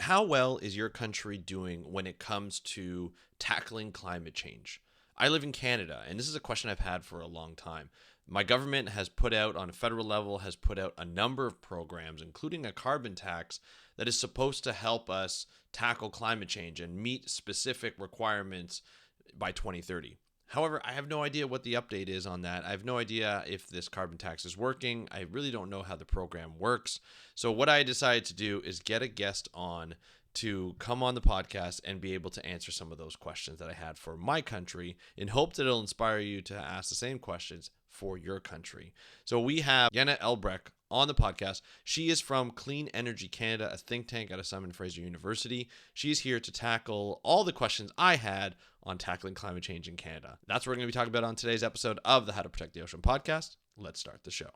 How well is your country doing when it comes to tackling climate change? I live in Canada, and this is a question I've had for a long time. My government has put out, on a federal level, has put out a number of programs, including a carbon tax, that is supposed to help us tackle climate change and meet specific requirements by 2030. However, I have no idea what the update is on that. I have no idea if this carbon tax is working. I really don't know how the program works. So what I decided to do is get a guest on to come on the podcast and be able to answer some of those questions that I had for my country, in hopes that it'll inspire you to ask the same questions for your country. So we have Jana Elbrecht on the podcast. She is from Clean Energy Canada, a think tank out of Simon Fraser University. She's here to tackle all the questions I had on tackling climate change in Canada. That's what we're going to be talking about on today's episode of the How to Protect the Ocean podcast. Let's start the show.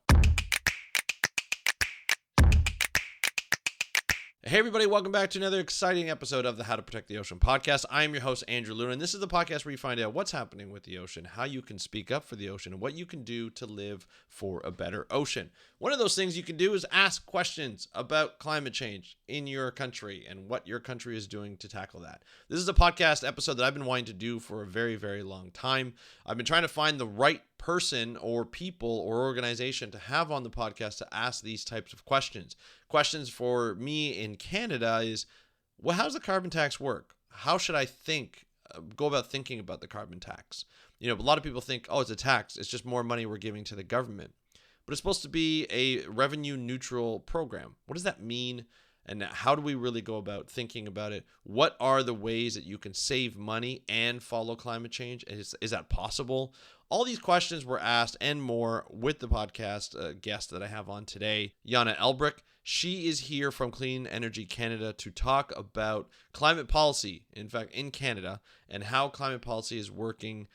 Hey everybody, welcome back to another exciting episode of the How to Protect the Ocean podcast. I am your host, Andrew Luna, and this is the podcast where you find out what's happening with the ocean, how you can speak up for the ocean, and what you can do to live for a better ocean. One of those things you can do is ask questions about climate change in your country and what your country is doing to tackle that. This is a podcast episode that I've been wanting to do for a very, very long time. I've been trying to find the right person or people or organization to have on the podcast to ask these types of questions. Questions for me in Canada is, well, how does the carbon tax work? How should I go about thinking about the carbon tax? A lot of people think, oh, it's a tax. It's just more money we're giving to the government. But it's supposed to be a revenue neutral program. What does that mean? And how do we really go about thinking about it? What are the ways that you can save money and follow climate change? Is that possible? All these questions were asked and more with the podcast guest that I have on today, Jana Elbrecht. She is here from Clean Energy Canada to talk about climate policy, in fact, in Canada, and how climate policy is working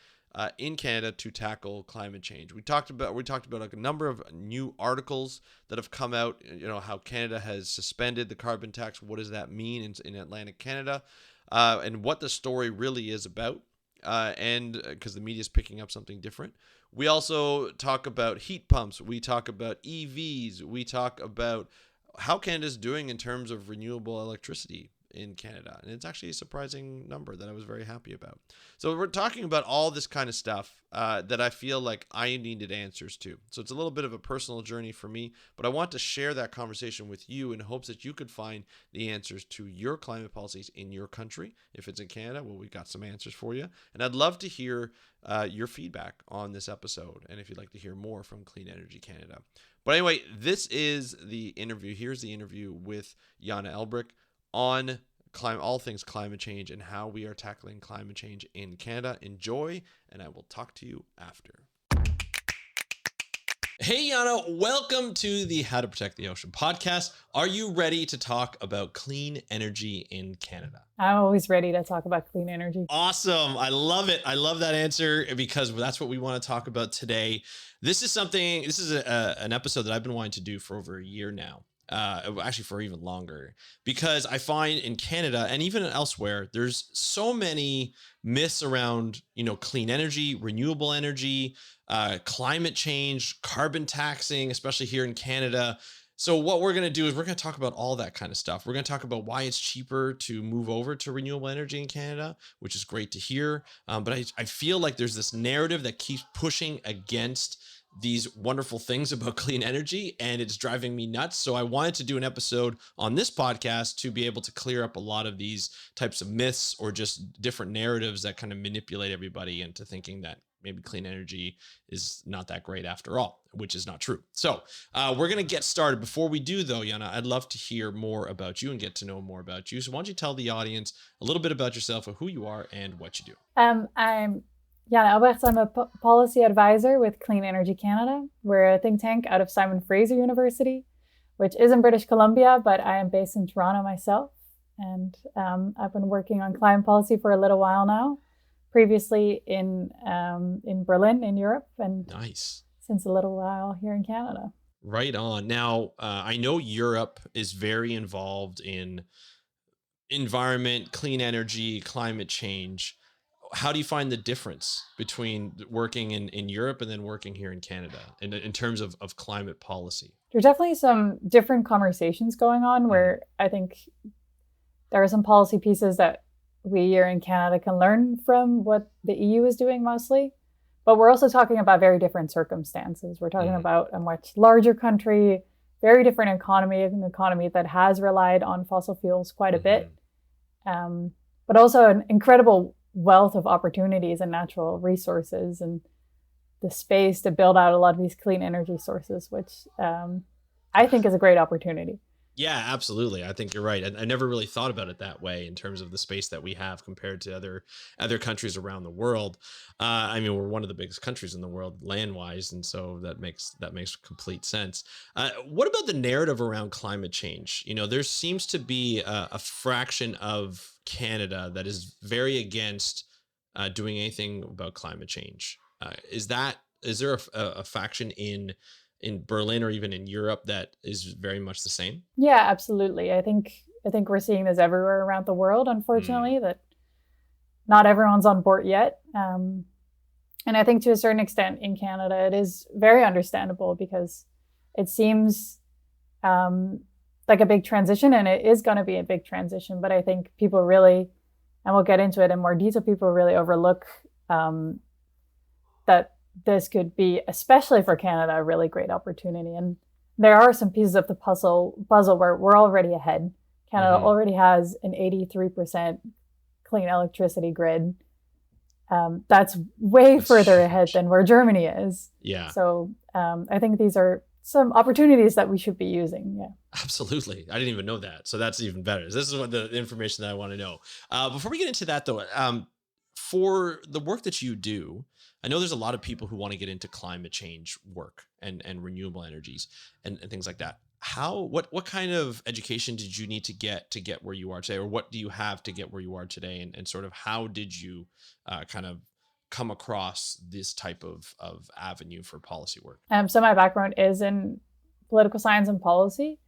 in Canada to tackle climate change. We talked about a number of new articles that have come out, how Canada has suspended the carbon tax. What does that mean in Atlantic Canada? And what the story really is about. And because the media is picking up something different. We also talk about heat pumps. We talk about EVs. We talk about how Canada's doing in terms of renewable electricity in Canada. And it's actually a surprising number that I was very happy about. So we're talking about all this kind of stuff that I feel like I needed answers to. So it's a little bit of a personal journey for me, but I want to share that conversation with you in hopes that you could find the answers to your climate policies in your country. If it's in Canada, well, we got some answers for you. And I'd love to hear your feedback on this episode. And if you'd like to hear more from Clean Energy Canada. But anyway, this is the interview. Here's the interview with Jana Elbrecht on all things climate change and how we are tackling climate change in Canada. Enjoy, and I will talk to you after. Hey, Jana, welcome to the How to Protect the Ocean podcast. Are you ready to talk about clean energy in Canada? I'm always ready to talk about clean energy. Awesome. I love it. I love that answer because that's what we want to talk about today. This is an episode that I've been wanting to do for over a year now. Actually for even longer, because I find in Canada and even elsewhere, there's so many myths around, clean energy, renewable energy, climate change, carbon taxing, especially here in Canada. So what we're going to do is we're going to talk about all that kind of stuff. We're going to talk about why it's cheaper to move over to renewable energy in Canada, which is great to hear. But I feel like there's this narrative that keeps pushing against these wonderful things about clean energy, and it's driving me nuts. So I wanted to do an episode on this podcast to be able to clear up a lot of these types of myths or just different narratives that kind of manipulate everybody into thinking that maybe clean energy is not that great after all, which is not true. So we're going to get started. Before we do though, Jana, I'd love to hear more about you and get to know more about you. So why don't you tell the audience a little bit about yourself, who you are and what you do? I'm Jana Elbrecht. I'm a policy advisor with Clean Energy Canada. We're a think tank out of Simon Fraser University, which is in British Columbia, but I am based in Toronto myself. And I've been working on climate policy for a little while now, previously in Berlin, in Europe, and nice. Since a little while here in Canada. Right on. Now, I know Europe is very involved in environment, clean energy, climate change. How do you find the difference between working in Europe and then working here in Canada in terms of climate policy? There's definitely some different conversations going on where I think there are some policy pieces that we here in Canada can learn from what the EU is doing mostly. But we're also talking about very different circumstances. We're talking about a much larger country, very different economy, an economy that has relied on fossil fuels quite a bit, but also an incredible wealth of opportunities and natural resources and the space to build out a lot of these clean energy sources, which I think is a great opportunity. Yeah, absolutely. I think you're right. I never really thought about it that way in terms of the space that we have compared to other countries around the world. I mean, we're one of the biggest countries in the world land-wise, and so that makes complete sense. What about the narrative around climate change? You know, there seems to be a fraction of Canada that is very against doing anything about climate change. Is there a faction in Berlin or even in Europe that is very much the same? Yeah, absolutely. I think we're seeing this everywhere around the world, unfortunately, that not everyone's on board yet. And I think to a certain extent in Canada, it is very understandable because it seems like a big transition, and it is going to be a big transition. But I think people really, and we'll get into it in more detail, people really overlook that this could be, especially for Canada, a really great opportunity. And there are some pieces of the puzzle where we're already ahead. Canada already has an 83% clean electricity grid. That's way further ahead than where Germany is. Yeah. So I think these are some opportunities that we should be using. Yeah. Absolutely. I didn't even know that. So that's even better. This is what the information that I want to know. Before we get into that though, for the work that you do, I know there's a lot of people who want to get into climate change work and renewable energies and things like that. What kind of education did you need to get where you are today, or what do you have to get where you are today, and sort of how did you kind of come across this type of avenue for policy work? So my background is in political science and policy.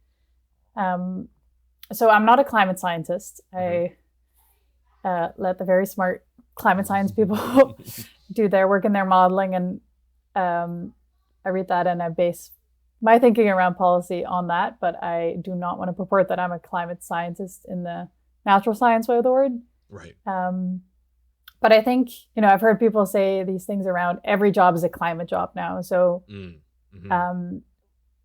So I'm not a climate scientist. I let the very smart climate science people do their work and their modeling, and I read that and I base my thinking around policy on that, but I do not want to purport that I'm a climate scientist in the natural science way of the word. Right. But I think, I've heard people say these things around every job is a climate job now. So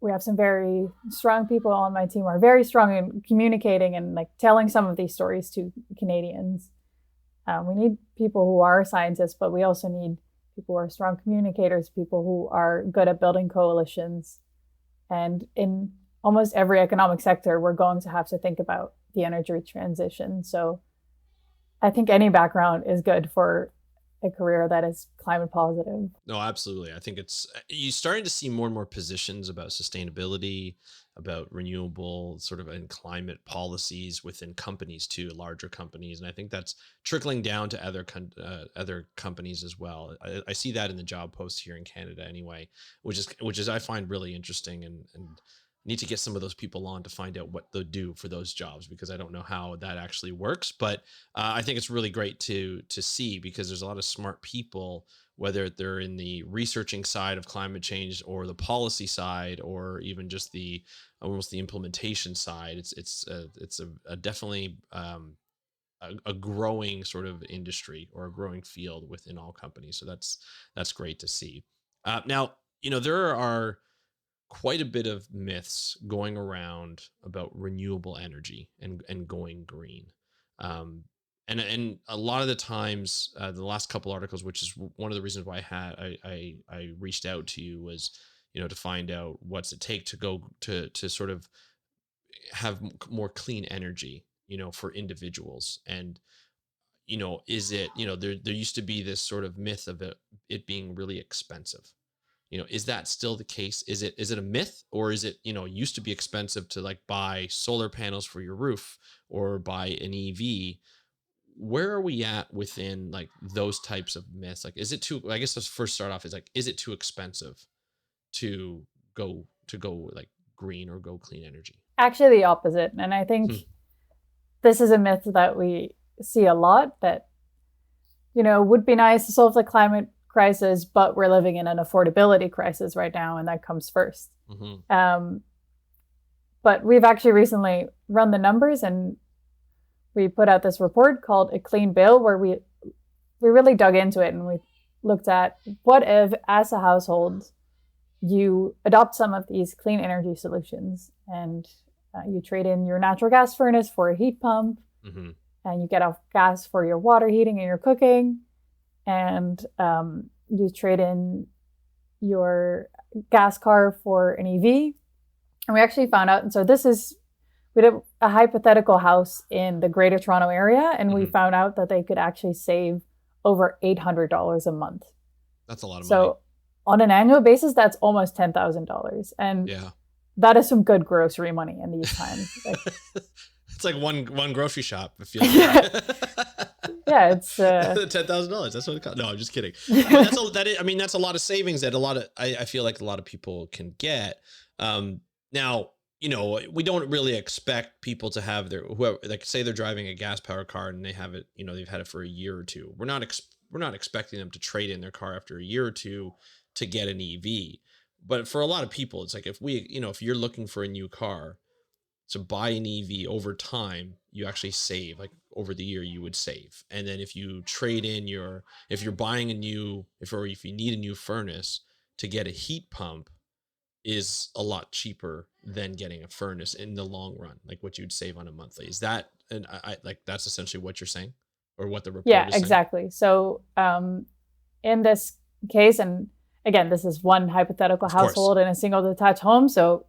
we have some very strong people on my team who are very strong in communicating and like telling some of these stories to Canadians. We need people who are scientists, but we also need people who are strong communicators, people who are good at building coalitions. And in almost every economic sector, we're going to have to think about the energy transition. So I think any background is good for a career that is climate positive. No, absolutely. I think you're starting to see more and more positions about sustainability, about renewable sort of and climate policies within companies too, larger companies. And I think that's trickling down to other companies as well. I see that in the job posts here in Canada anyway, which is I find really interesting, and need to get some of those people on to find out what they do for those jobs, because I don't know how that actually works. But I think it's really great to see, because there's a lot of smart people, whether they're in the researching side of climate change or the policy side, or even just almost the implementation side. It's a definitely a growing sort of industry, or a growing field within all companies. So that's great to see. Now, there are quite a bit of myths going around about renewable energy and going green. And a lot of the times, the last couple articles, which is one of the reasons why I reached out to you, was, to find out what's it take to go to sort of have more clean energy, for individuals. And, is it, there used to be this sort of myth of it being really expensive. Is that still the case? Is it a myth, or is it, used to be expensive to like buy solar panels for your roof or buy an EV? Where are we at within like those types of myths? Like, is it too, I guess let's first start off is like, is it too expensive to go like green or go clean energy? Actually, the opposite. And I think this is a myth that we see a lot, that, would be nice to solve the climate crisis, but we're living in an affordability crisis right now, and that comes first. But we've actually recently run the numbers, and we put out this report called A Clean Bill, where we really dug into it and we looked at what if, as a household, you adopt some of these clean energy solutions and you trade in your natural gas furnace for a heat pump, and you get off gas for your water heating and your cooking, and you trade in your gas car for an EV. And we actually found out, and so we did a hypothetical house in the Greater Toronto area, and we found out that they could actually save over $800 a month. That's a lot of money. So on an annual basis, that's almost $10,000. And that is some good grocery money in these times. It's like one grocery shop. It feels like. Yeah, it's $10,000. That's what it costs. No, I'm just kidding. That's a lot of savings that I feel like a lot of people can get. Now, we don't really expect people to have whoever, like, say they're driving a gas powered car and they have it, they've had it for a year or two. We're not expecting them to trade in their car after a year or two to get an EV. But for a lot of people, it's like, if you're looking for a new car, to buy an EV over time, you actually save, like over the year you would save. And then if you trade in if you're buying if you need a new furnace, to get a heat pump is a lot cheaper than getting a furnace in the long run, like what you'd save on a monthly. Is that, and I like, that's essentially what you're saying, or what the report is saying? Yeah, exactly. So in this case, and again, this is one hypothetical household in a single detached home. So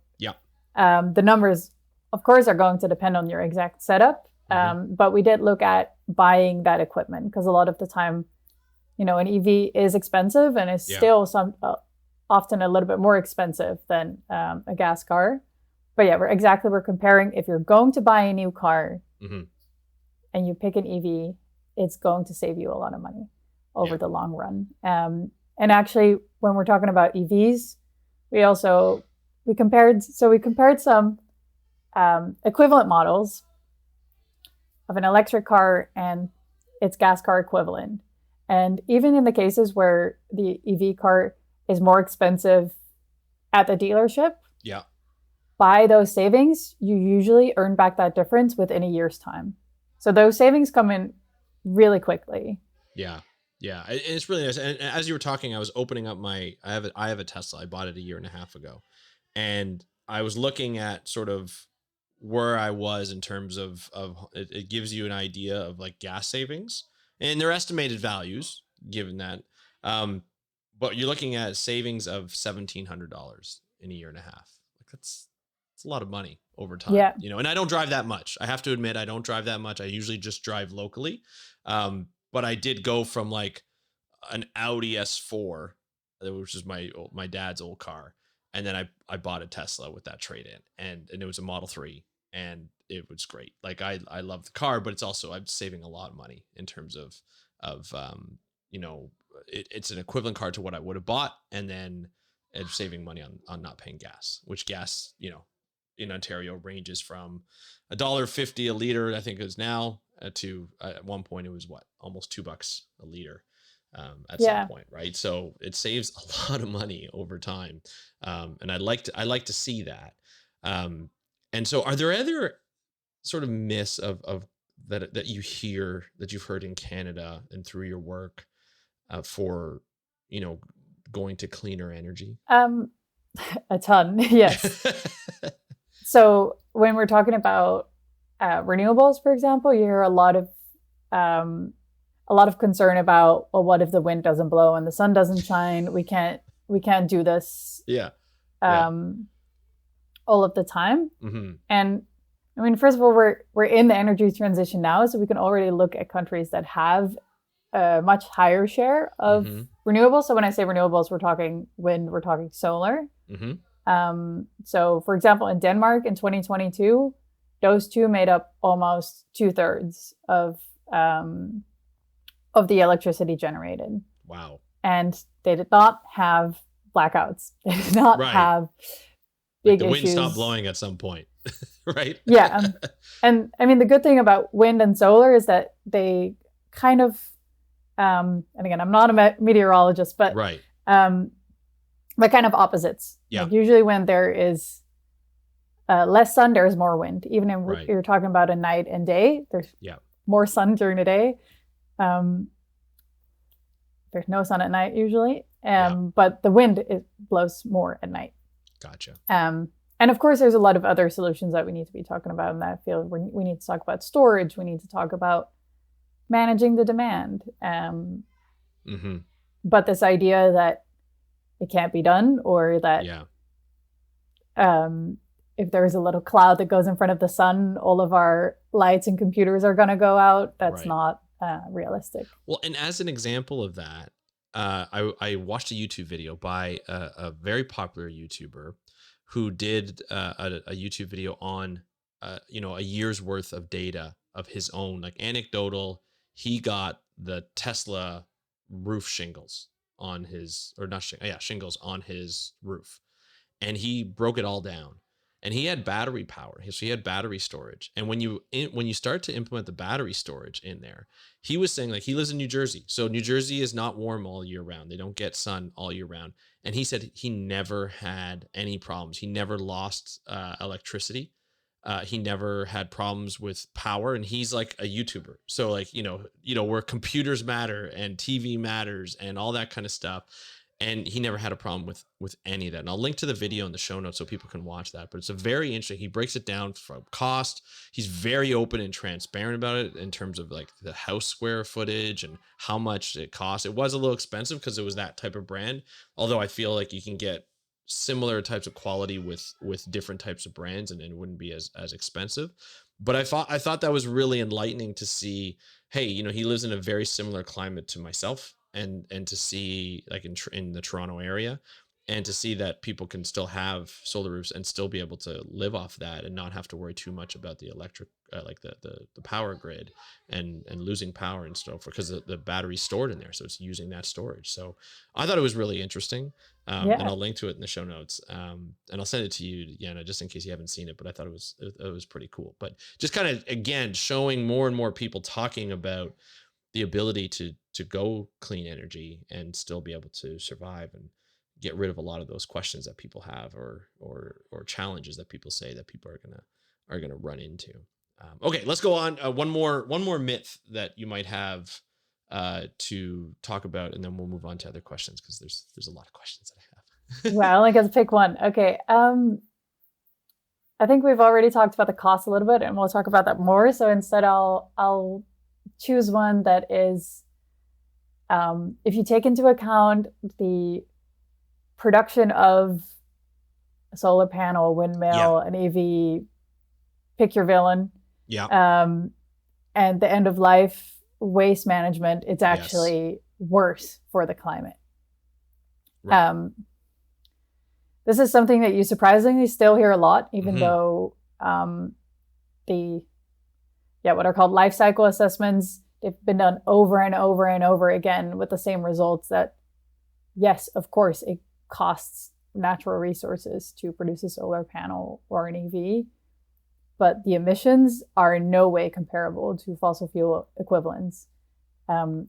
the numbers, of course, are going to depend on your exact setup. But we did look at buying that equipment, because a lot of the time, an EV is expensive and is still often a little bit more expensive than a gas car. But yeah, we're comparing, if you're going to buy a new car and you pick an EV, it's going to save you a lot of money over the long run. And actually, when we're talking about EVs, we compared some equivalent models of an electric car and its gas car equivalent. And even in the cases where the EV car is more expensive at the dealership, by those savings, you usually earn back that difference within a year's time. So those savings come in really quickly. Yeah. It's really nice. And as you were talking, I was opening up I have a Tesla. I bought it a year and a half ago. And I was looking at sort of where I was in terms of it gives you an idea of like gas savings and their estimated values, given that. But you're looking at savings of $1,700 in a year and a half. Like that's a lot of money over time. Yeah. And I don't drive that much. I have to admit, I don't drive that much. I usually just drive locally. But I did go from like an Audi S4, which is my dad's old car. And then I bought a Tesla with that trade in, and it was a Model 3, and it was great. Like I love the car, but it's also, I'm saving a lot of money in terms of it's an equivalent car to what I would have bought, and then it's saving money on not paying gas, which gas, in Ontario ranges from $1.50 a liter, I think it is now, to at one point it was almost $2 a liter. At some point, right? So it saves a lot of money over time, and I like to see that. And so, are there other sort of myths of that you hear, that you've heard in Canada and through your work for going to cleaner energy? A ton, yes. So when we're talking about renewables, for example, you hear a lot of concern about, well, what if the wind doesn't blow and the sun doesn't shine? We can't do this. All of the time. And I mean, first of all, we're in the energy transition now, so we can already look at countries that have a much higher share of renewables. So when I say renewables, we're talking wind, we're talking solar. So for example, in Denmark in 2022, those two made up almost 2/3 of the electricity generated. Wow. And they did not have blackouts. They did not have big issues. The wind stopped blowing at some point, right? Yeah. And I mean, the good thing about wind and solar is that they kind of, and again, I'm not a meteorologist, but they're kind of opposites. Yeah. Like usually when there is less sun, there's more wind. Even if Right. you're talking about a night and day, there's Yeah. more sun during the day. There's no sun at night usually, but the wind blows more at night. Gotcha. And of course, there's a lot of other solutions that we need to be talking about in that field. We need to talk about storage. We need to talk about managing the demand. But this idea that it can't be done, or that if there's a little cloud that goes in front of the sun, all of our lights and computers are going to go out, that's not realistic. Well, and as an example of that, I watched a YouTube video by a very popular YouTuber who did a YouTube video on a year's worth of data of his own, like anecdotal. He got the Tesla roof shingles on his, or not shingles on his roof, and he broke it all down. And he had battery power, so he had battery storage. And when you start to implement the battery storage in there, he was saying, like, he lives in New Jersey, so New Jersey is not warm all year round. They don't get sun all year round. And he said he never had any problems. He never lost electricity. He never had problems with power. And he's like a YouTuber, so like where computers matter and TV matters and all that kind of stuff. And he never had a problem with any of that. And I'll link to the video in the show notes so people can watch that. But it's a very interesting. He breaks it down from cost. He's very open and transparent about it in terms of like the house square footage and how much it costs. It was a little expensive because it was that type of brand. Although I feel like you can get similar types of quality with different types of brands, and it wouldn't be as expensive. But I thought that was really enlightening to see. Hey, he lives in a very similar climate to myself. And to see, like, in the Toronto area, and to see that people can still have solar roofs and still be able to live off that and not have to worry too much about the electric, like the power grid and losing power and stuff, because the battery's stored in there, so it's using that storage. So I thought it was really interesting, and I'll link to it in the show notes, and I'll send it to you, Jana, just in case you haven't seen it. But I thought it was pretty cool. But just kind of, again, showing more and more people talking about the ability to go clean energy and still be able to survive and get rid of a lot of those questions that people have, or challenges that people say that people are gonna run into. Okay, let's go on. One more myth that you might have to talk about, and then we'll move on to other questions, because there's a lot of questions that I have. Well, I only get to pick one. Okay. I think we've already talked about the cost a little bit, and we'll talk about that more. So instead, I'll choose one that is, if you take into account the production of a solar panel, windmill, an EV, pick your villain, and the end of life waste management, it's actually worse for the climate. Right. This is something that you surprisingly still hear a lot, even though what are called life cycle assessments, they've been done over and over and over again with the same results, that yes, of course, it costs natural resources to produce a solar panel or an EV, but the emissions are in no way comparable to fossil fuel equivalents. And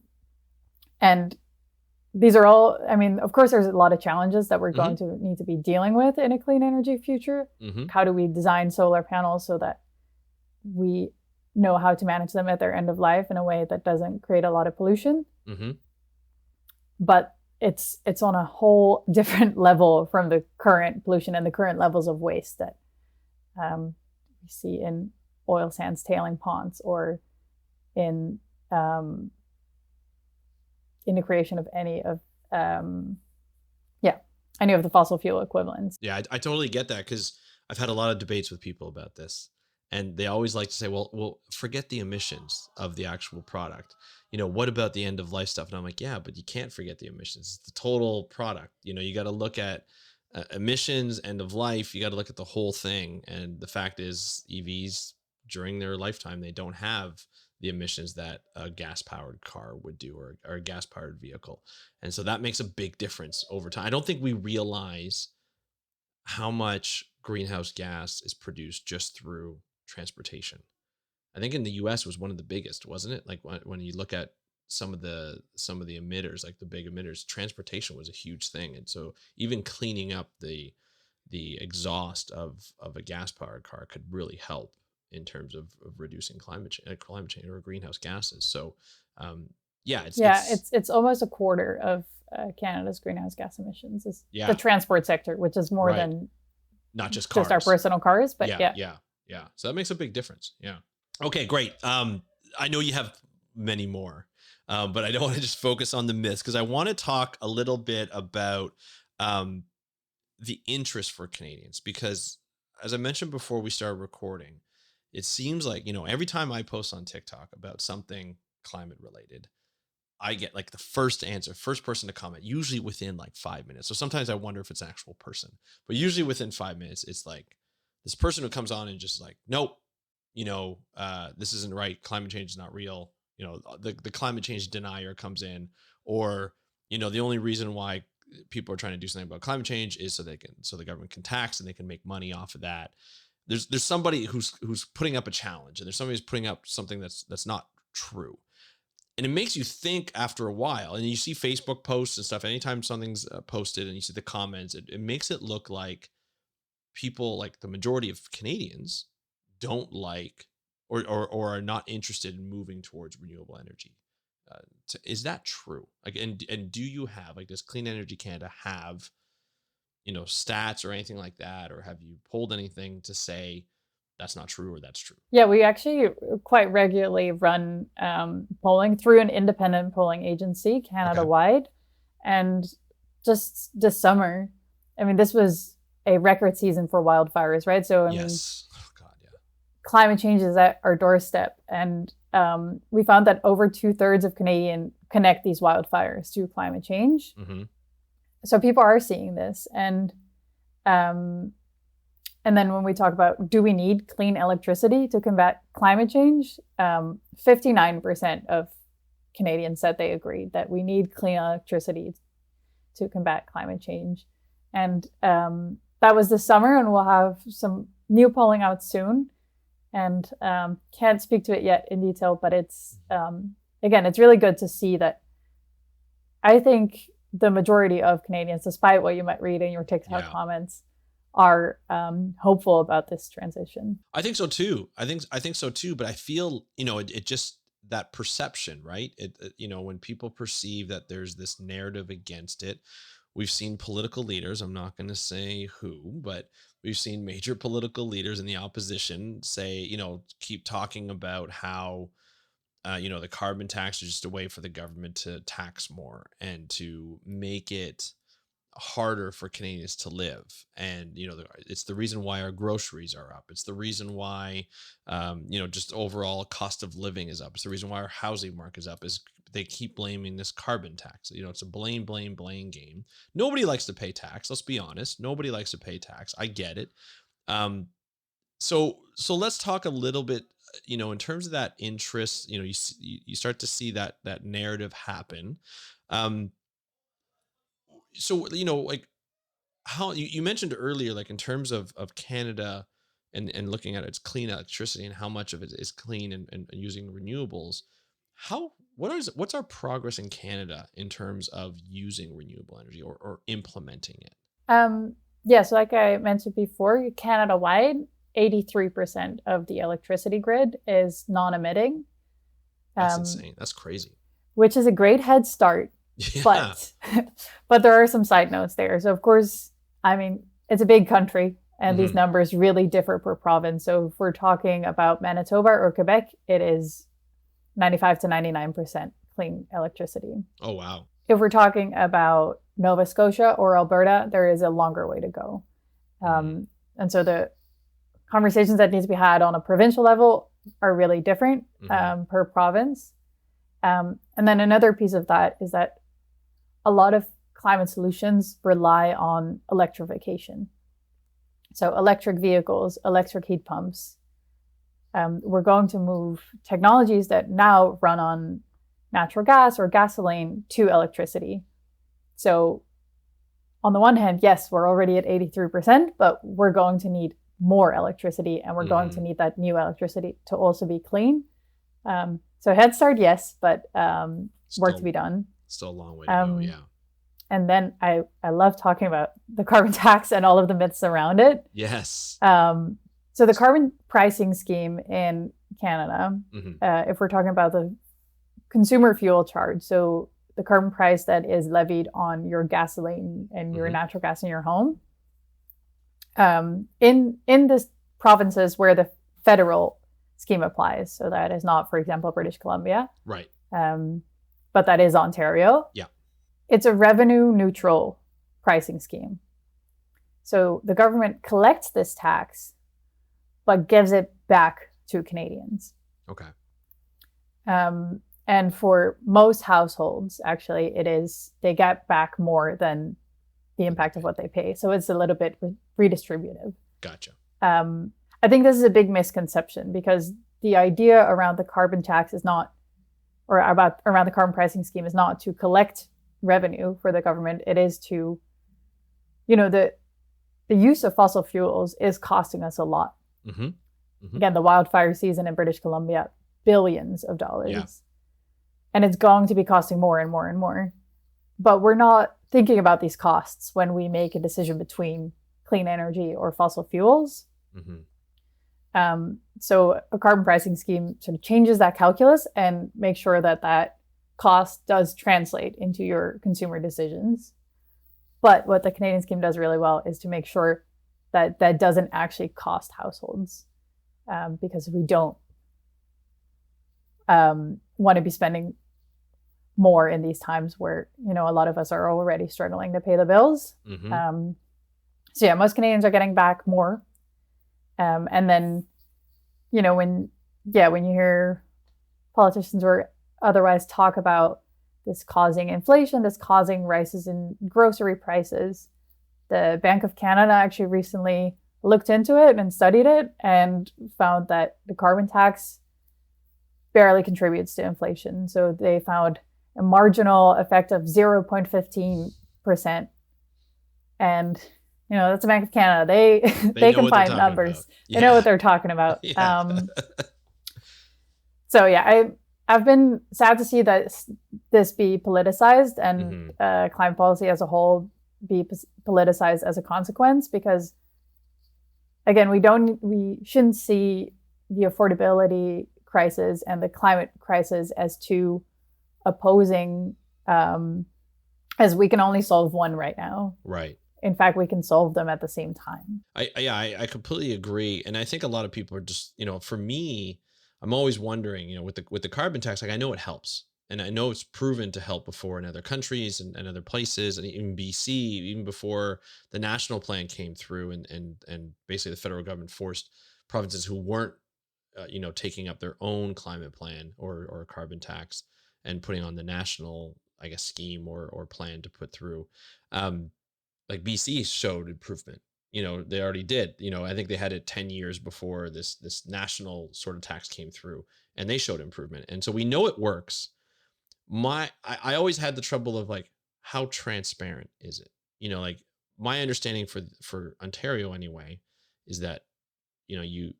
these are all, of course, there's a lot of challenges that we're going to need to be dealing with in a clean energy future. How do we design solar panels so that we know how to manage them at their end of life in a way that doesn't create a lot of pollution? But it's on a whole different level from the current pollution and the current levels of waste that we see in oil sands tailing ponds, or in the creation of any of the fossil fuel equivalents. Yeah, I totally get that, because I've had a lot of debates with people about this. And they always like to say, well, forget the emissions of the actual product. What about the end of life stuff? And I'm like, yeah, but you can't forget the emissions. It's the total product. You got to look at emissions, end of life. You got to look at the whole thing. And the fact is, EVs during their lifetime, they don't have the emissions that a gas-powered car would do, or a gas-powered vehicle. And so that makes a big difference over time. I don't think we realize how much greenhouse gas is produced just through transportation. I think in the US was one of the biggest, wasn't it? Like when you look at some of the emitters, like the big emitters, transportation was a huge thing. And so even cleaning up the the exhaust of a gas powered car could really help in terms of reducing climate change or greenhouse gases. So it's almost a quarter of Canada's greenhouse gas emissions is the transport sector, which is more than not just cars, just our personal cars, but yeah. So that makes a big difference. Yeah. Okay, great. I know you have many more, but I don't want to just focus on the myths, because I want to talk a little bit about the interest for Canadians, because as I mentioned before we started recording, it seems like, every time I post on TikTok about something climate related, I get like the first person to comment, usually within like 5 minutes. So sometimes I wonder if it's an actual person, but usually within 5 minutes, it's like this person who comes on and just like, nope, this isn't right. Climate change is not real. The climate change denier comes in, or, the only reason why people are trying to do something about climate change is so the government can tax and they can make money off of that. There's somebody who's putting up a challenge, and there's somebody who's putting up something that's not true. And it makes you think after a while, and you see Facebook posts and stuff, anytime something's posted and you see the comments, it makes it look like people, like the majority of Canadians, don't like or are not interested in moving towards renewable energy. Is that true? Like, and do you have, like, does Clean Energy Canada have, stats or anything like that, or have you pulled anything to say that's not true or that's true? Yeah, we actually quite regularly run polling through an independent polling agency Canada-wide. Okay. And just this summer, this was a record season for wildfires, right? So, yes. Oh, God, yeah. Climate change is at our doorstep. And we found that over 2/3 of Canadians connect these wildfires to climate change. Mm-hmm. So people are seeing this. And then when we talk about, do we need clean electricity to combat climate change? 59% of Canadians said they agreed that we need clean electricity to combat climate change. And that was this summer, and we'll have some new polling out soon. And can't speak to it yet in detail, but it's, again, it's really good to see that. I think the majority of Canadians, despite what you might read in your TikTok comments, are hopeful about this transition. I think so too. I think so too. But I feel, it just, that perception, right? When people perceive that there's this narrative against it, we've seen political leaders, I'm not going to say who, but we've seen major political leaders in the opposition say, keep talking about how, the carbon tax is just a way for the government to tax more and to make it harder for Canadians to live. And, it's the reason why our groceries are up. It's the reason why, just overall cost of living is up. It's the reason why our housing market is up, is they keep blaming this carbon tax. It's a blame game. Nobody likes to pay tax. Let's be honest. Nobody likes to pay tax. I get it. So let's talk a little bit, in terms of that interest, you start to see that narrative happen. So, like how you mentioned earlier, like in terms of Canada and looking at its clean electricity and how much of it is clean and using renewables, what's our progress in Canada in terms of using renewable energy or implementing it? So like I mentioned before, Canada-wide, 83% of the electricity grid is non-emitting. That's insane. That's crazy. Which is a great head start. Yeah. But there are some side notes there. So of course, it's a big country, and these numbers really differ per province. So if we're talking about Manitoba or Quebec, it is 95 to 99% clean electricity. Oh, wow. If we're talking about Nova Scotia or Alberta, there is a longer way to go. And so the conversations that need to be had on a provincial level are really different per province. And then another piece of that is that a lot of climate solutions rely on electrification. So electric vehicles, electric heat pumps. We're going to move technologies that now run on natural gas or gasoline to electricity. So on the one hand, yes, we're already at 83%, but we're going to need more electricity, and we're going to need that new electricity to also be clean. So head start, yes, but work to be done. Still a long way to go, yeah. And then I love talking about the carbon tax and all of the myths around it. Yes. So the carbon pricing scheme in Canada, if we're talking about the consumer fuel charge, so the carbon price that is levied on your gasoline and your natural gas in your home, in the provinces where the federal scheme applies, so that is not, for example, British Columbia, right, but that is Ontario. Yeah, it's a revenue neutral pricing scheme. So the government collects this tax, but gives it back to Canadians. Okay. And for most households, actually, they get back more than the impact of what they pay. So it's a little bit redistributive. Gotcha. I think this is a big misconception, because the idea around the carbon tax is not, or around the carbon pricing scheme is not to collect revenue for the government. It is to, the use of fossil fuels is costing us a lot. Again, the wildfire season in British Columbia, billions of dollars. Yeah. And it's going to be costing more and more and more. But we're not thinking about these costs when we make a decision between clean energy or fossil fuels. So a carbon pricing scheme sort of changes that calculus and makes sure that that cost does translate into your consumer decisions. But what the Canadian scheme does really well is to make sure that that doesn't actually cost households, because we don't want to be spending more in these times where, a lot of us are already struggling to pay the bills. So yeah, most Canadians are getting back more. And then, when you hear politicians or otherwise talk about this causing inflation, this causing rises in grocery prices, the Bank of Canada actually recently looked into it and studied it and found that the carbon tax barely contributes to inflation. So they found a marginal effect of 0.15%. And, that's the Bank of Canada. They can find numbers. Yeah. They know what they're talking about. Yeah. So yeah, I've been sad to see that this be politicized and climate policy as a whole be politicized as a consequence, because again, we shouldn't see the affordability crisis and the climate crisis as two opposing, as we can only solve one right now. Right. In fact, we can solve them at the same time. I completely agree. And I think a lot of people are just, for me, I'm always wondering, with the carbon tax, like I know it helps. And I know it's proven to help before in other countries and other places, and even BC, even before the national plan came through, and basically the federal government forced provinces who weren't, taking up their own climate plan or carbon tax and putting on the national, I guess, scheme or plan to put through. Like BC showed improvement. They already did. I think they had it 10 years before this national sort of tax came through, and they showed improvement. And so we know it works. I always had the trouble of like, how transparent is it? Like my understanding for Ontario anyway is that you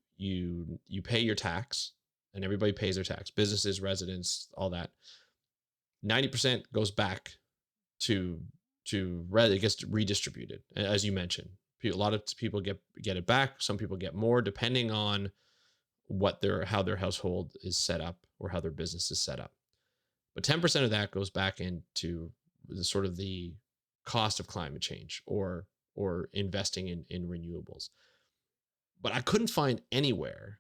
pay your tax, and everybody pays their tax, businesses, residents, all that. 90% goes back to it gets redistributed, as you mentioned. A lot of people get it back. Some people get more, depending on how their household is set up or how their business is set up. But 10% of that goes back into the cost of climate change or investing in renewables. But I couldn't find anywhere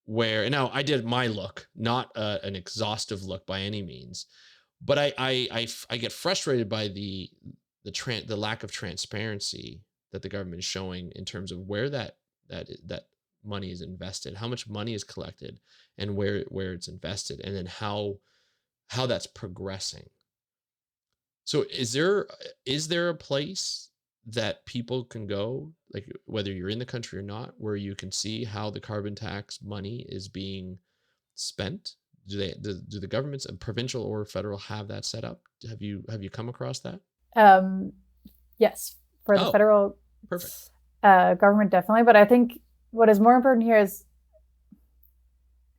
where, and now I did my look, not an exhaustive look by any means, but I get frustrated by the lack of transparency that the government is showing in terms of where that money is invested, how much money is collected, and where it's invested, and then how that's progressing. So is there a place that people can go, like whether you're in the country or not, where you can see how the carbon tax money is being spent? Do the governments, provincial or federal, have that set up? Have you come across that? Yes, for the federal perfect government, definitely. But I think what is more important here is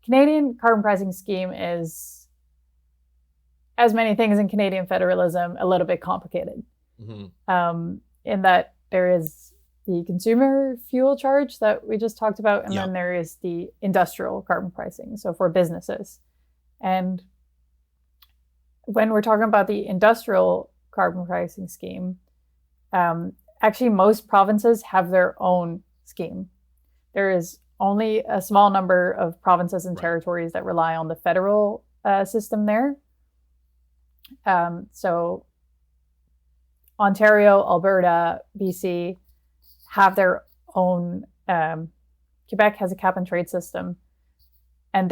Canadian carbon pricing scheme is, as many things in Canadian federalism, a little bit complicated. in that there is the consumer fuel charge that we just talked about, and Yeah. then there is the industrial carbon pricing, so for businesses. And when we're talking about the industrial carbon pricing scheme, actually most provinces have their own scheme. There is only a small number of provinces and territories that rely on the federal system there. So Ontario, Alberta, BC have their own. Quebec has a cap and trade system, and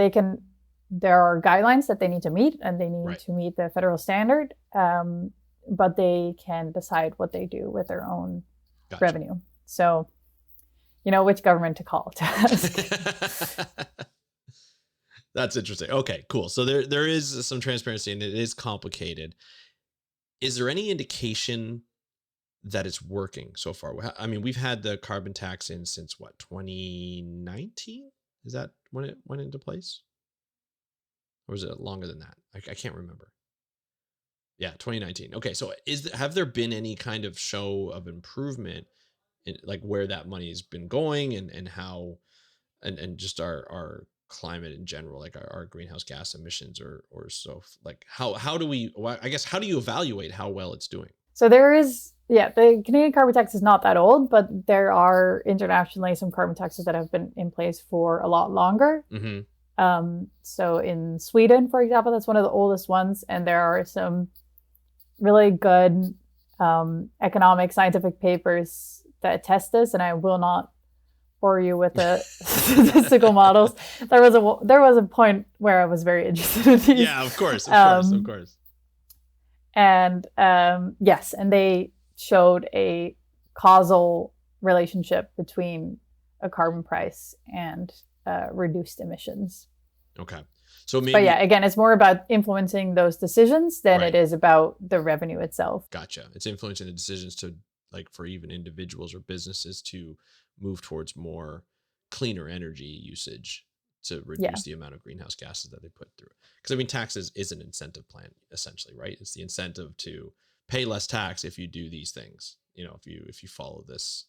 there are guidelines that they need to meet, and they need to meet the federal standard, but they can decide what they do with their own revenue. So, which government to call to ask. That's interesting. Okay, cool. So there is some transparency, and it is complicated. Is there any indication that it's working so far? I mean, we've had the carbon tax in since 2019? Is that when it went into place? Or was it longer than that? I can't remember. Yeah, 2019. Okay, so have there been any kind of show of improvement in like where that money has been going and how and just our climate in general, like our greenhouse gas emissions or so, like how do we, I guess, how do you evaluate how well it's doing? So there is, the Canadian carbon tax is not that old, but there are internationally some carbon taxes that have been in place for a lot longer. So in Sweden, for example, that's one of the oldest ones, and there are some really good economic scientific papers that test this, and I will not bore you with the statistical models. There was a point where I was very interested in these. Yeah, of course. And yes, and they showed a causal relationship between a carbon price and reduced emissions. Okay. So maybe, but yeah, again, it's more about influencing those decisions than it is about the revenue itself. Gotcha. It's influencing the decisions to, like, for even individuals or businesses to move towards more cleaner energy usage to reduce the amount of greenhouse gases that they put through. Because I mean, taxes is an incentive plan, essentially, right? It's the incentive to pay less tax if you do these things. If you follow this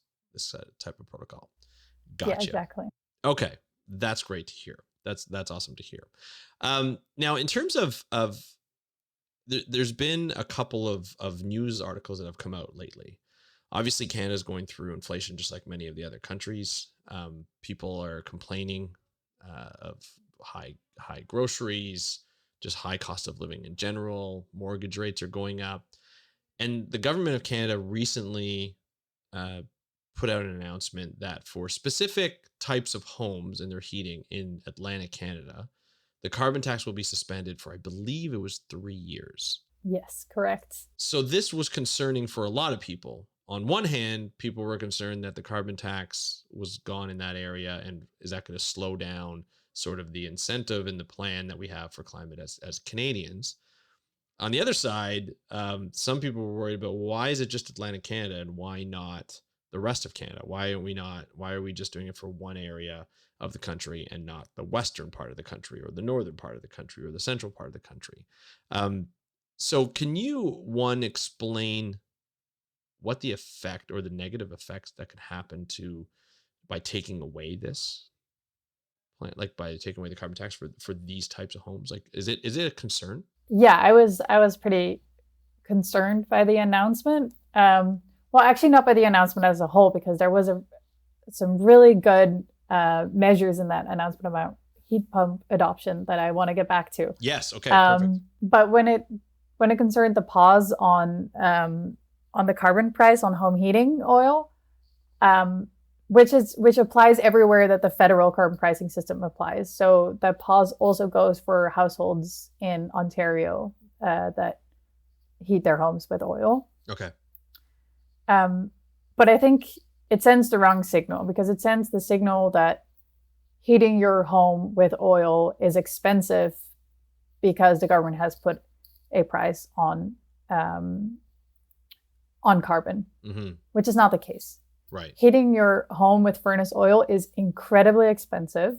type of protocol. Gotcha. Yeah, exactly. Okay, that's great to hear. That's awesome to hear. Now, in terms of there's been a couple of news articles that have come out lately. Obviously, Canada's going through inflation just like many of the other countries. People are complaining of high groceries, just high cost of living in general. Mortgage rates are going up. And the government of Canada recently put out an announcement that for specific types of homes and their heating in Atlantic Canada, the carbon tax will be suspended for, I believe it was 3 years. Yes, correct. So this was concerning for a lot of people. On one hand, people were concerned that the carbon tax was gone in that area, and is that going to slow down sort of the incentive and the plan that we have for climate as Canadians? On the other side, some people were worried about, why is it just Atlantic Canada and why not the rest of Canada? Why are we just doing it for one area of the country and not the western part of the country or the northern part of the country or the central part of the country? So can you, explain what the effect or the negative effects that could happen by taking away this plan, like by taking away the carbon tax for these types of homes? Like, is it a concern? Yeah, I was pretty concerned by the announcement. Well, actually not by the announcement as a whole, because there was some really good measures in that announcement about heat pump adoption that I want to get back to. Yes. Okay. Perfect. But when it concerned the pause on the carbon price on home heating oil, which applies everywhere that the federal carbon pricing system applies. So that pause also goes for households in Ontario that heat their homes with oil. Okay. But I think it sends the wrong signal, because it sends the signal that heating your home with oil is expensive because the government has put a price on carbon, which is not the case. Right. Heating your home with furnace oil is incredibly expensive,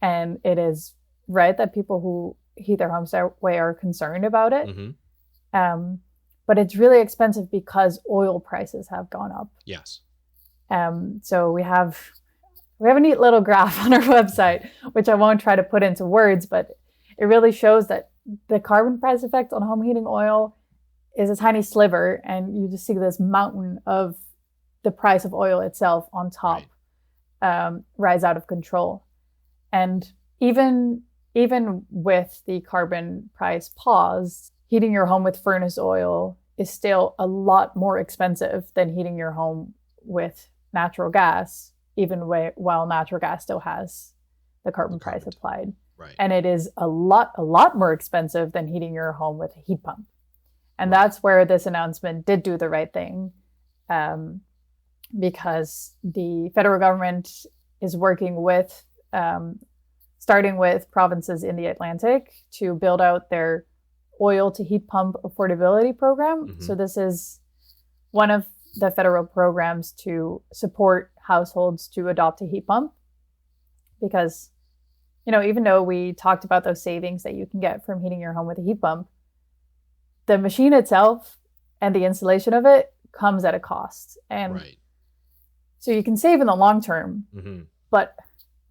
and it is right that people who heat their homes that way are concerned about it. but it's really expensive because oil prices have gone up. Yes. So we have a neat little graph on our website, which I won't try to put into words, but it really shows that the carbon price effect on home heating oil is a tiny sliver, and you just see this mountain of the price of oil itself on top rise out of control. And even with the carbon price pause, heating your home with furnace oil is still a lot more expensive than heating your home with natural gas, even while natural gas still has the carbon price applied. Right. And it is a lot more expensive than heating your home with a heat pump. And that's where this announcement did do the right thing, because the federal government is working with, starting with provinces in the Atlantic to build out their oil to heat pump affordability program. Mm-hmm. So this is one of the federal programs to support households to adopt a heat pump, because, even though we talked about those savings that you can get from heating your home with a heat pump, the machine itself and the installation of it comes at a cost. And so you can save in the long term, but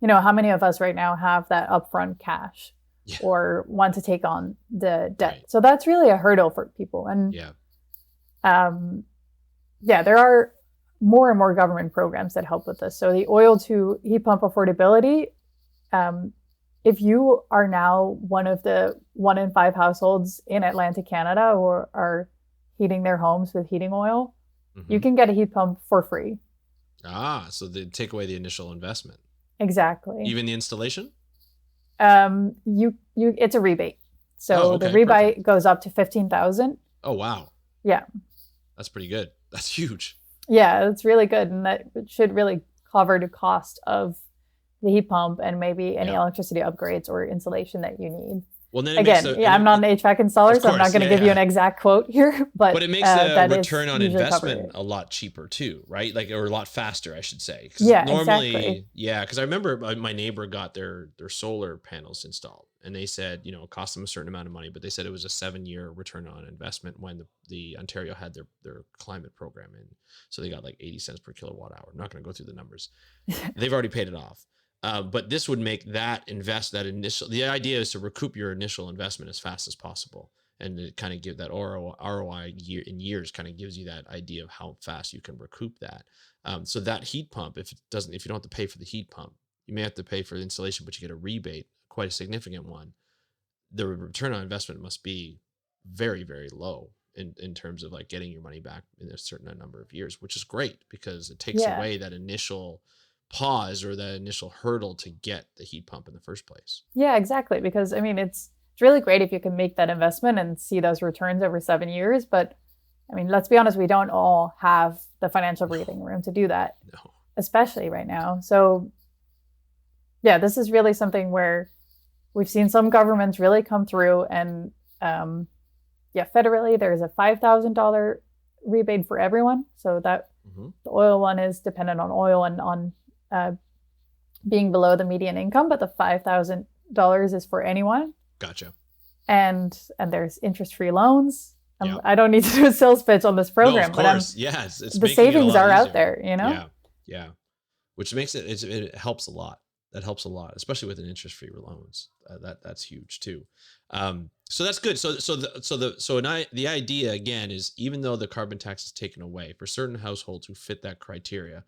how many of us right now have that upfront cash or want to take on the debt? Right. So that's really a hurdle for people. And there are more and more government programs that help with this. So the oil to heat pump affordability, if you are now one of the 1 in 5 households in Atlantic Canada who are heating their homes with heating oil, you can get a heat pump for free. So they take away the initial investment. Exactly. Even the installation? It's a rebate. So the rebate goes up to $15,000. Oh, wow. Yeah. That's pretty good. That's huge. Yeah, it's really good. And that should really cover the cost of the heat pump and maybe any electricity upgrades or installation that you need. Well, then I'm not an HVAC installer, so I'm not going to give you an exact quote here, but it makes the return on investment a lot cheaper too, right? Or a lot faster, I should say. Normally, exactly. Because I remember my neighbor got their solar panels installed, and they said, it cost them a certain amount of money, but they said it was a 7-year return on investment when the Ontario had their climate program in. So they got like 80 cents per kilowatt hour. I'm not going to go through the numbers. They've already paid it off. But this would make the idea is to recoup your initial investment as fast as possible, and to kind of give that ROI in years kind of gives you that idea of how fast you can recoup that. So that heat pump, if you don't have to pay for the heat pump, you may have to pay for the installation, but you get a rebate, quite a significant one. The return on investment must be very, very low in terms of like getting your money back in a certain number of years, which is great because it takes away that initial pause or the initial hurdle to get the heat pump in the first place. Yeah, exactly. Because it's really great if you can make that investment and see those returns over 7 years. But let's be honest, we don't all have the financial breathing room to do that, especially right now. So this is really something where we've seen some governments really come through, and federally, there's a $5,000 rebate for everyone. So that the oil one is dependent on oil and on being below the median income, but the $5,000 is for anyone. Gotcha. And there's interest-free loans. I don't need to do a sales pitch on this program, of course. But it's the savings are out there, Yeah. Which makes it helps a lot. That helps a lot, especially with an interest-free loans. That's huge too. So that's good. The idea again is, even though the carbon tax is taken away for certain households who fit that criteria,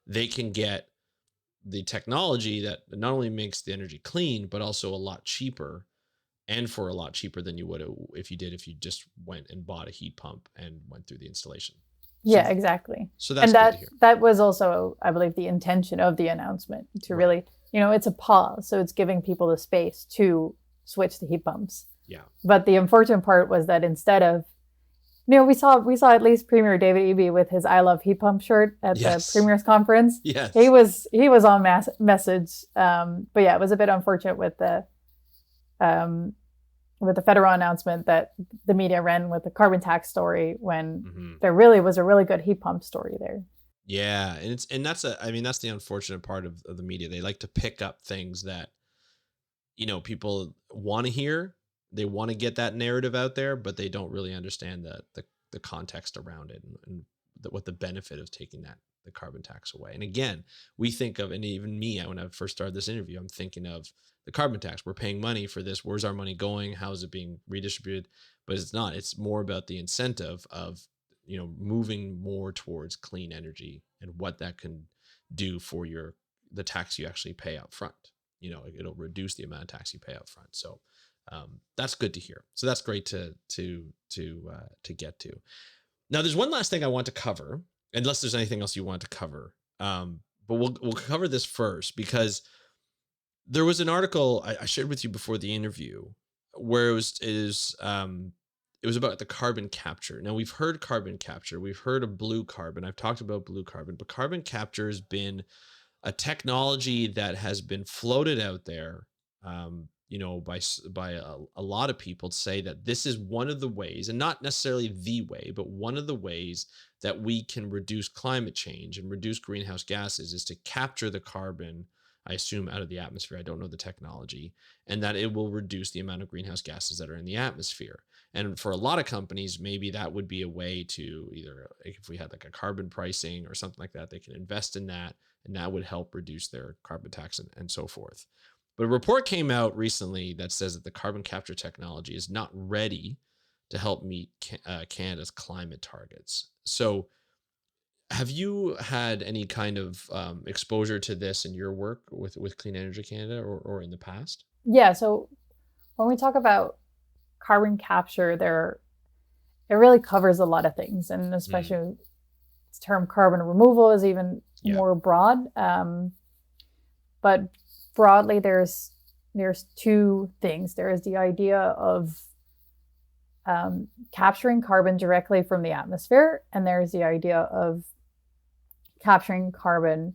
they can get the technology that not only makes the energy clean, but also a lot cheaper, and for a lot cheaper than you would if you just went and bought a heat pump and went through the installation. Yeah, exactly. So that's good to hear. That was also, I believe, the intention of the announcement to really, it's a pause. So it's giving people the space to switch to heat pumps. Yeah. But the unfortunate part was that instead of, we saw at least Premier David Eby with his "I Love Heat Pump" shirt at the Premier's conference. Yes. He was on message. But it was a bit unfortunate with the federal announcement that the media ran with the carbon tax story when there really was a really good heat pump story there. Yeah, and that's the unfortunate part of the media. They like to pick up things that people want to hear. They want to get that narrative out there, but they don't really understand the the context around it and what the benefit of taking the carbon tax away. And again, we think of, and even me, when I first started this interview, I'm thinking of the carbon tax. We're paying money for this. Where's our money going? How is it being redistributed? But it's not. It's more about the incentive of, moving more towards clean energy and what that can do for the tax you actually pay up front. It'll reduce the amount of tax you pay up front. So that's good to hear. So that's great to get to. Now, there's one last thing I want to cover, unless there's anything else you want to cover. But we'll cover this first, because there was an article I shared with you before the interview where it was about the carbon capture. Now, we've heard carbon capture. We've heard of blue carbon. I've talked about blue carbon, but carbon capture has been a technology that has been floated out there, by a lot of people, to say that this is one of the ways, and not necessarily the way, but one of the ways that we can reduce climate change and reduce greenhouse gases is to capture the carbon, I assume, out of the atmosphere. I don't know the technology, and that it will reduce the amount of greenhouse gases that are in the atmosphere. And for a lot of companies, maybe that would be a way to either, if we had like a carbon pricing or something like that, they can invest in that, and that would help reduce their carbon tax and so forth. But a report came out recently that says that the carbon capture technology is not ready to help meet Canada's climate targets. So have you had any kind of exposure to this in your work with Clean Energy Canada or in the past? Yeah, so when we talk about carbon capture, it really covers a lot of things, and especially the term carbon removal is even more broad. But broadly, there's two things. There is the idea of capturing carbon directly from the atmosphere, and there's the idea of capturing carbon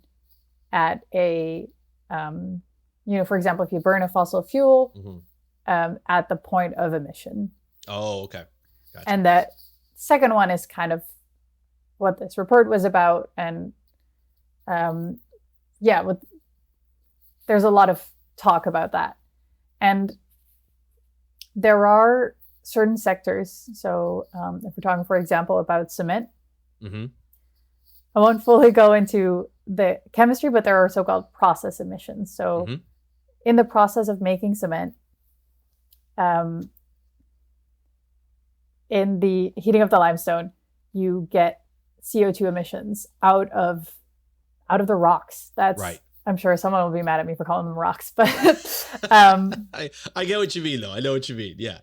at a, for example, if you burn a fossil fuel, at the point of emission. Oh, okay. Gotcha. And that second one is kind of what this report was about. And there's a lot of talk about that. And there are certain sectors. So if we're talking, for example, about cement, I won't fully go into the chemistry, but there are so-called process emissions. So in the process of making cement, in the heating of the limestone, you get CO2 emissions out of the rocks. That's right. I'm sure someone will be mad at me for calling them rocks, but I get what you mean, though. I know what you mean. Yeah.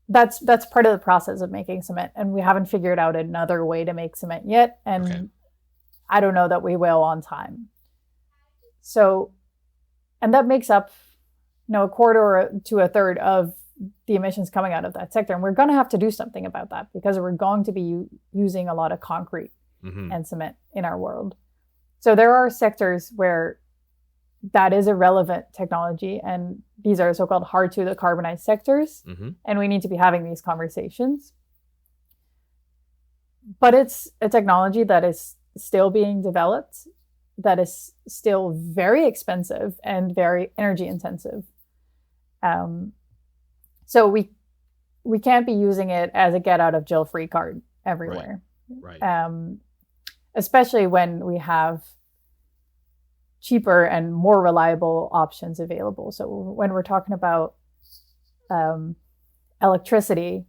That's part of the process of making cement, and we haven't figured out another way to make cement yet, and I don't know that we will on time. So, and that makes up, a quarter to a third of the emissions coming out of that sector, and we're going to have to do something about that because we're going to be using a lot of concrete and cement in our world. So there are sectors where that is a relevant technology, and these are so-called hard to decarbonize sectors, and we need to be having these conversations. But it's a technology that is still being developed, that is still very expensive and very energy intensive. So we can't be using it as a get out of jail free card everywhere. Right. Especially when we have cheaper and more reliable options available. So when we're talking about electricity,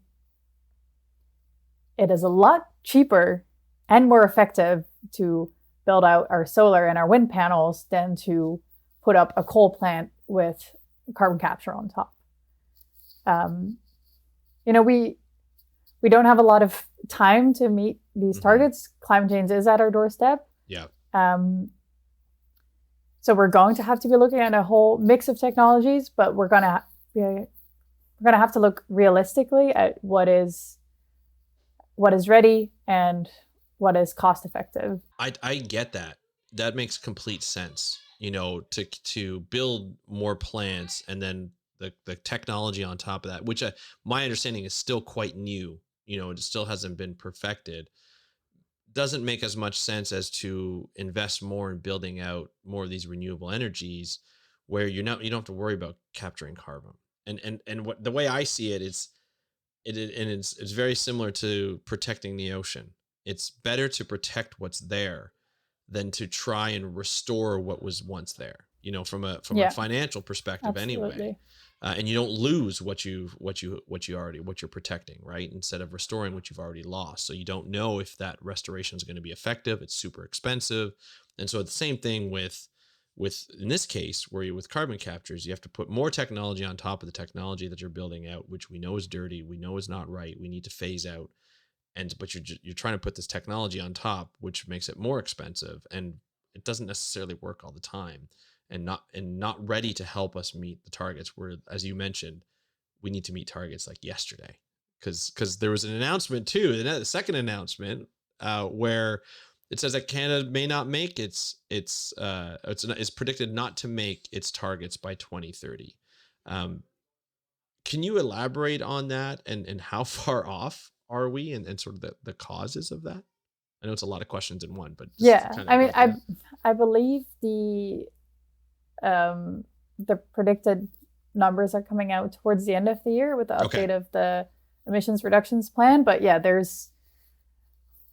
it is a lot cheaper and more effective to build out our solar and our wind panels than to put up a coal plant with carbon capture on top. We don't have a lot of time to meet these targets. Climate change is at our doorstep. Yeah. So we're going to have to be looking at a whole mix of technologies, but we're going to have to look realistically at what is ready and what is cost effective. I get that. That makes complete sense. To build more plants and then the technology on top of that, which my understanding is still quite new. It still hasn't been perfected. Doesn't make as much sense as to invest more in building out more of these renewable energies where you don't have to worry about capturing carbon. And what the way I see it is it's very similar to protecting the ocean. It's better to protect what's there than to try and restore what was once there. From a Yeah, financial perspective, anyway. absolutely. And you don't lose what you're protecting, right? Instead of restoring what you've already lost. So you don't know if that restoration is going to be effective. It's super expensive. And so the same thing with in this case, where you with carbon captures, you have to put more technology on top of the technology that you're building out, which we know is dirty, we know is not right, we need to phase out. But you're trying to put this technology on top, which makes it more expensive, and it doesn't necessarily work all the time, and not ready to help us meet the targets. Where, as you mentioned, we need to meet targets like yesterday, because there was an announcement too, the second announcement, where it says that Canada may not make it's predicted not to make its targets by 2030. Can you elaborate on that, and how far off are we, and sort of the causes of that? I know it's a lot of questions in one, but just Yeah, kind I of mean, go through I believe the predicted numbers are coming out towards the end of the year with the that. Okay. update of the emissions reductions plan. But yeah, there's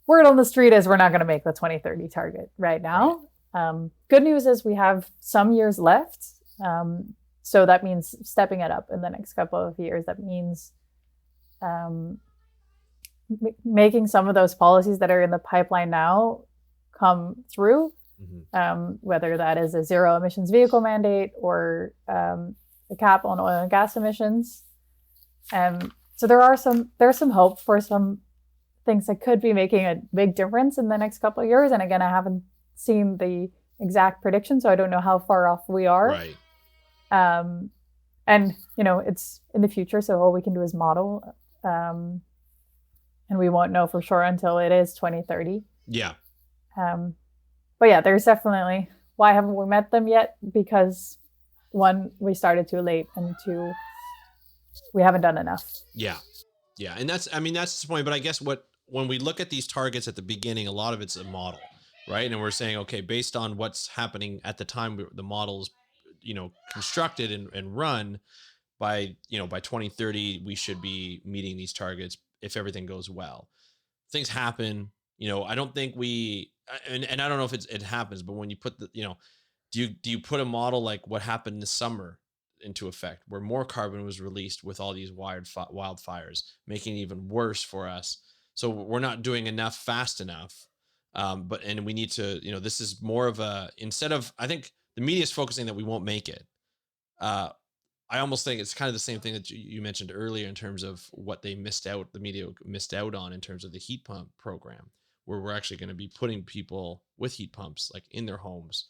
word on the street is we're not going to make the 2030 target right now. Right. Good news is we have some years left. So that means stepping it up in the next couple of years. That means making some of those policies that are in the pipeline now come through, whether that is a zero emissions vehicle mandate or a cap on oil and gas emissions. So there's some hope for some things that could be making a big difference in the next couple of years. And again, I haven't seen the exact prediction, so I don't know how far off we are. Right. And it's in the future, so all we can do is model. And we won't know for sure until it is 2030. Yeah. But yeah, there's definitely, why haven't we met them yet? Because one, we started too late, and two, we haven't done enough. Yeah. Yeah. And that's the point. But I guess when we look at these targets at the beginning, a lot of it's a model, right? And we're saying, okay, based on what's happening at the time the model's, constructed and run, by 2030, we should be meeting these targets if everything goes well. Things happen, I don't think and I don't know if it happens, but when you put do you put a model like what happened this summer into effect, where more carbon was released with all these wildfires, making it even worse for us? So we're not doing enough fast enough. And we need to, this is more of instead of, I think the media is focusing that we won't make it. I almost think it's kind of the same thing that you mentioned earlier in terms of what the media missed out on in terms of the heat pump program, where we're actually going to be putting people with heat pumps like in their homes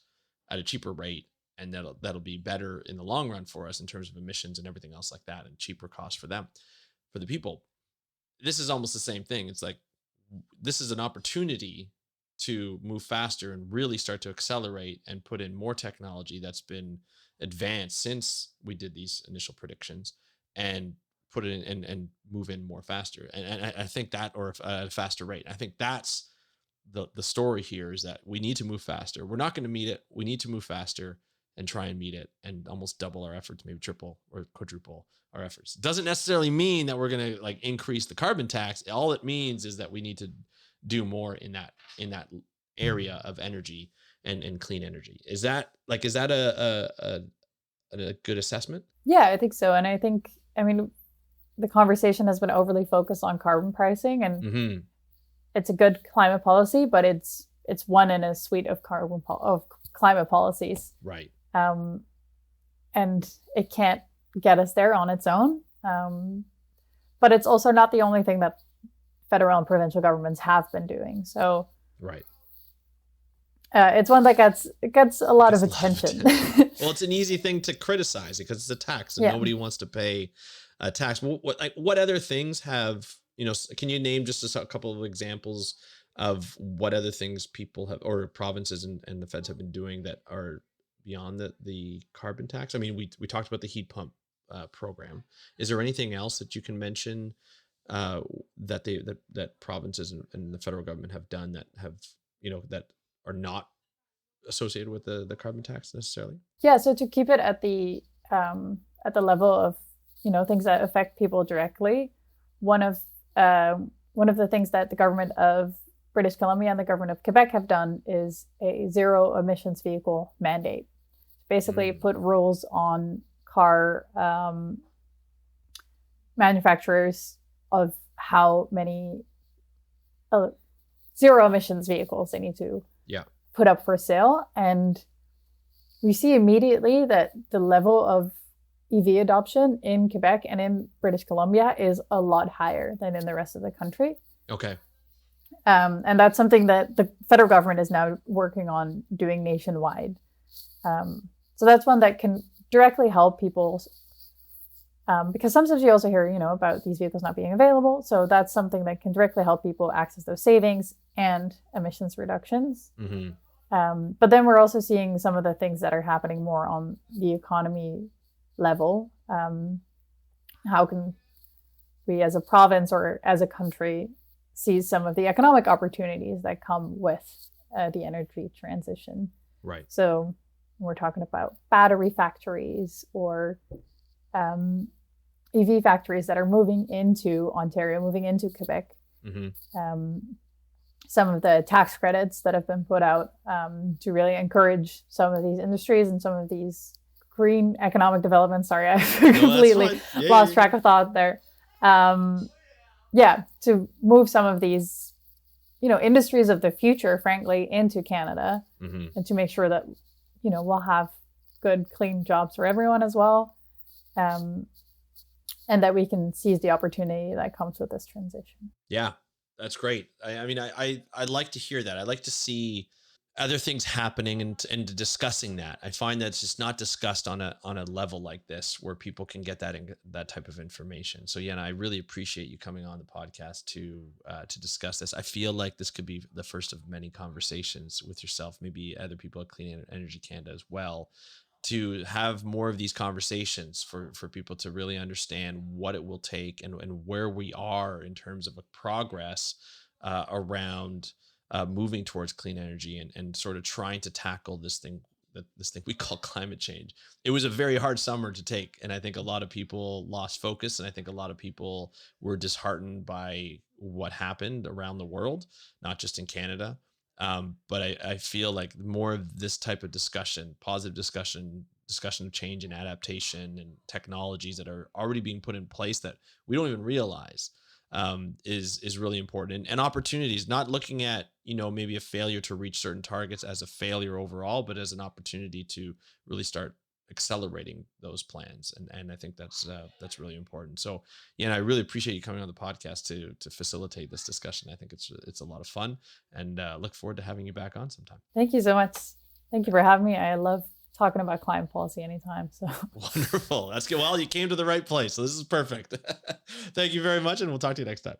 at a cheaper rate. And that'll be better in the long run for us in terms of emissions and everything else like that, and cheaper cost for them, for the people. This is almost the same thing. It's like, this is an opportunity to move faster and really start to accelerate and put in more technology that's been advanced since we did these initial predictions, and put it in and move in more faster. And I think that, or at a faster rate. I think that's the story here, is that we need to move faster. We're not going to meet it. We need to move faster and try and meet it, and almost double our efforts, maybe triple or quadruple our efforts. Doesn't necessarily mean that we're going to like increase the carbon tax. All it means is that we need to do more in that area of energy and clean energy. Is that a good assessment? Yeah, I think so. And I think, the conversation has been overly focused on carbon pricing, and it's a good climate policy, but it's one in a suite of climate policies. Right. And it can't get us there on its own. But it's also not the only thing that federal and provincial governments have been doing. So right. It's one that gets a lot of attention. Well, it's an easy thing to criticize because it's a tax, and nobody wants to pay a tax. What other things have, can you name just a couple of examples of what other things people have, or provinces and the feds have been doing that are beyond the carbon tax? We talked about the heat pump program. Is there anything else that you can mention that provinces and the federal government have done that have, that are not associated with the carbon tax necessarily? Yeah, so to keep it at the level of things that affect people directly, one of the things that the government of British Columbia and the government of Quebec have done is a zero emissions vehicle mandate. Basically, put rules on car manufacturers of how many zero emissions vehicles they need to put up for sale. And we see immediately that the level of EV adoption in Quebec and in British Columbia is a lot higher than in the rest of the country. Okay. And that's something that the federal government is now working on doing nationwide. So that's one that can directly help people, because sometimes you also hear, about these vehicles not being available. So that's something that can directly help people access those savings and emissions reductions. Mm-hmm. But then we're also seeing some of the things that are happening more on the economy level. How can we as a province or as a country see some of the economic opportunities that come with the energy transition? Right. So we're talking about battery factories or EV factories that are moving into Ontario, moving into Quebec. Mm-hmm. Some of the tax credits that have been put out to really encourage some of these industries and some of these green economic developments. Sorry, I completely lost track of thought there. To move some of these, industries of the future, frankly, into Canada, mm-hmm. and to make sure that, we'll have good, clean jobs for everyone as well. And that we can seize the opportunity that comes with this transition. Yeah, that's great. I'd like to hear that. I'd like to see other things happening and discussing that. I find that it's just not discussed on a level like this where people can get that type of information. So yeah, and I really appreciate you coming on the podcast to discuss this. I feel like this could be the first of many conversations with yourself, maybe other people at Clean Energy Canada as well, to have more of these conversations for people to really understand what it will take and where we are in terms of a progress around moving towards clean energy and sort of trying to tackle this thing we call climate change. It was a very hard summer to take, and I think a lot of people lost focus, and I think a lot of people were disheartened by what happened around the world, not just in Canada. But I feel like more of this type of discussion, positive discussion of change and adaptation and technologies that are already being put in place that we don't even realize, is really important, and opportunities, not looking at, maybe a failure to reach certain targets as a failure overall, but as an opportunity to really start accelerating those plans. And I think that's really important. So yeah, and I really appreciate you coming on the podcast to facilitate this discussion. I think it's a lot of fun, and look forward to having you back on sometime. Thank you so much. Thank you for having me. I love talking about climate policy anytime. So wonderful. That's good. Well, you came to the right place, so this is perfect. Thank you very much, and we'll talk to you next time.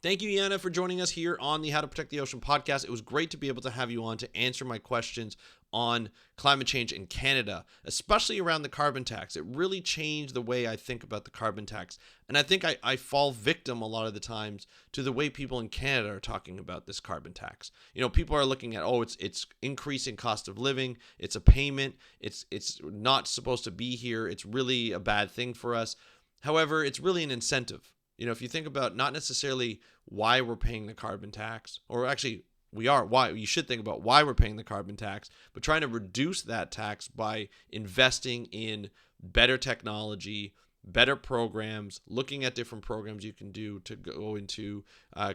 Thank you, Jana, for joining us here on the How to Protect the Ocean podcast. It was great to be able to have you on to answer my questions on climate change in Canada, especially around the carbon tax. It really changed the way I think about the carbon tax. And I think I fall victim a lot of the times to the way people in Canada are talking about this carbon tax. People are looking at, it's increasing cost of living. It's a payment. It's not supposed to be here. It's really a bad thing for us. However, it's really an incentive. If you think about not necessarily why we're paying the carbon tax, or actually you should think about why we're paying the carbon tax, but trying to reduce that tax by investing in better technology, better programs, looking at different programs you can do to go into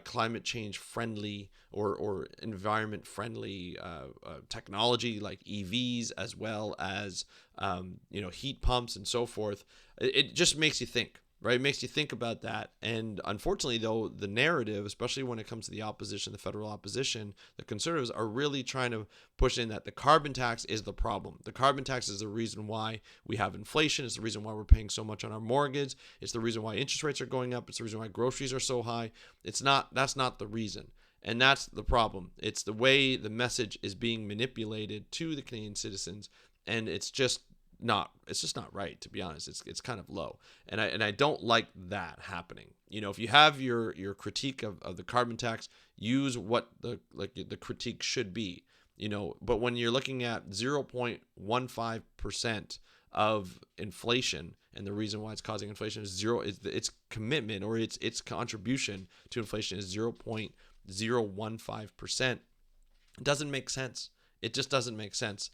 climate change friendly or environment friendly technology like EVs, as well as heat pumps and so forth. It just makes you think. Right? It makes you think about that. And unfortunately, though, the narrative, especially when it comes to the opposition, the federal opposition, the Conservatives are really trying to push in that the carbon tax is the problem. The carbon tax is the reason why we have inflation. It's the reason why we're paying so much on our mortgage. It's the reason why interest rates are going up. It's the reason why groceries are so high. That's not the reason. And that's the problem. It's the way the message is being manipulated to the Canadian citizens. And it's just not right, to be honest. It's kind of low, and I don't like that happening. If you have your critique of the carbon tax, use what the critique should be. But when you're looking at 0.15% of inflation, and the reason why it's causing inflation is its commitment, or its contribution to inflation is 0.015%. It doesn't make sense. It just doesn't make sense.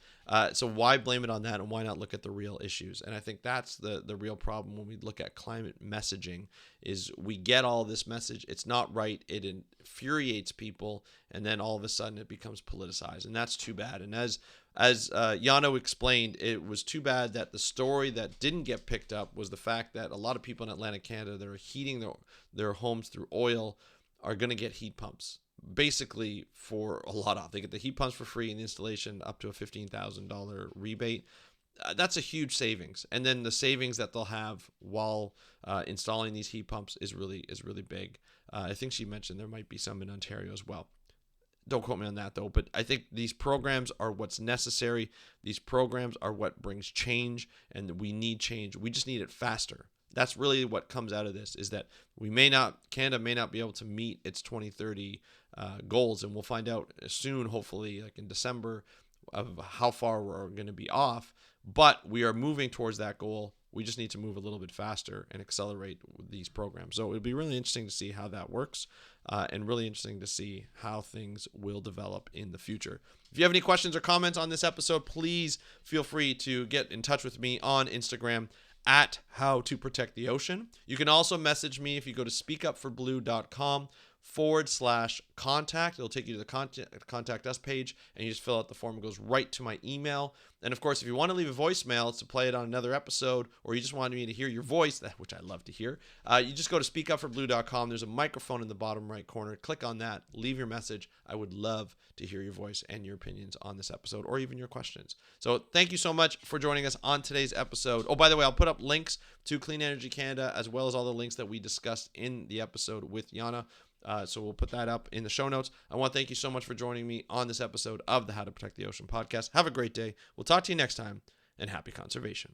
So why blame it on that, and why not look at the real issues? And I think that's the real problem when we look at climate messaging, is we get all this message. It's not right. It infuriates people, and then all of a sudden it becomes politicized, and that's too bad. And as Jana explained, it was too bad that the story that didn't get picked up was the fact that a lot of people in Atlantic Canada that are heating their homes through oil are going to get heat pumps. Basically, for a lot off. They get the heat pumps for free and the installation up to a $15,000 rebate. That's a huge savings. And then the savings that they'll have while installing these heat pumps is really big. I think she mentioned there might be some in Ontario as well. Don't quote me on that though, but I think these programs are what's necessary. These programs are what brings change, and we need change. We just need it faster. That's really what comes out of this, is that Canada may not be able to meet its 2030 goals, and we'll find out soon, hopefully like in December, of how far we're going to be off, but we are moving towards that goal. We just need to move a little bit faster and accelerate these programs. So it'll be really interesting to see how that works, and really interesting to see how things will develop in the future. If you have any questions or comments on this episode, please feel free to get in touch with me on Instagram at How to Protect the Ocean. You can also message me if you go to speakupforblue.com/contact. It'll take you to the contact us page, and you just fill out the form. It goes right to my email. And of course, if you want to leave a voicemail to play it on another episode, or you just wanted me to hear your voice, which I love to hear, you just go to speakupforblue.com. There's a microphone in the bottom right corner. Click on that. Leave your message. I would love to hear your voice and your opinions on this episode, or even your questions. So thank you so much for joining us on today's episode. Oh, by the way, I'll put up links to Clean Energy Canada, as well as all the links that we discussed in the episode with Jana. So we'll put that up in the show notes. I want to thank you so much for joining me on this episode of the How to Protect the Ocean podcast. Have a great day. We'll talk to you next time, and happy conservation.